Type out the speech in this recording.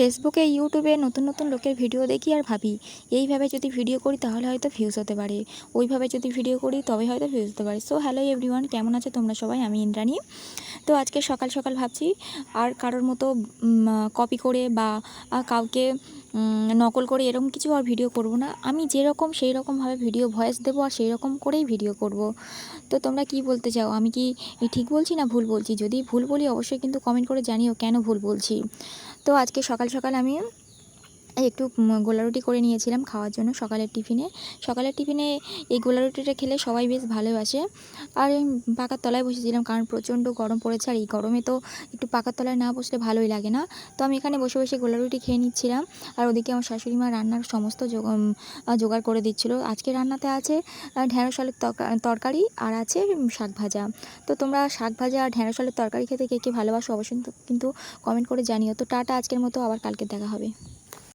ফেসবুকে ইউটিউবে নতুন নতুন লোকের ভিডিও দেখি আর ভাবি এইভাবে যদি ভিডিও করি তাহলে হয়তো ভিউজ হতে পারে, ওইভাবে যদি ভিডিও করি তবে হয়তো ভিউজ হতে পারে। সো হ্যালো এভরিওয়ান, কেমন আছো তোমরা সবাই? আমি ইন্দ্রাণী। তো আজকে সকাল সকাল ভাবছি আর কারোর মতো কপি করে বা কাউকে নকল করে এরকম কিছু আর ভিডিও করব না। আমি যেরকম সেই রকমভাবে ভিডিও ভয়েস দেবো আর সেই রকম করেই ভিডিও করব। তো তোমরা কি বলতে চাও? আমি কি ঠিক বলছি না ভুল বলছি? যদি ভুল বলি অবশ্যই কিন্তু কমেন্ট করে জানিও কেন ভুল বলছি। তো আজকে সকাল সকাল আমি একটু গোলা রুটি করে নিয়েছিলাম খাওয়ার জন্য সকালের টিফিনে এই গোলা রুটিটা খেলে সবাই বেশ ভালোবাসে। আর পাকার তলায় বসেছিলাম কারণ প্রচণ্ড গরম পড়েছে, আর এই গরমে তো একটু পাকার তলায় না বসলে ভালোই লাগে না। তো আমি এখানে বসে বসে গোলা রুটি খেয়ে নিচ্ছিলাম, আর ওদিকে আমার শাশুড়ি মা রান্নার সমস্ত জোগাড় করে দিচ্ছিলো। আজকে রান্নাতে আছে ঢ্যাঁড়স আলুর তরকারি আর আছে শাক ভাজা। তো তোমরা শাক ভাজা আর ঢ্যাঁড়স আলুর তরকারি খেতে কে কে ভালোবাসো অবশ্যই কিন্তু কমেন্ট করে জানিও। তো টাটা, আজকের মতো আবার কালকে দেখা হবে।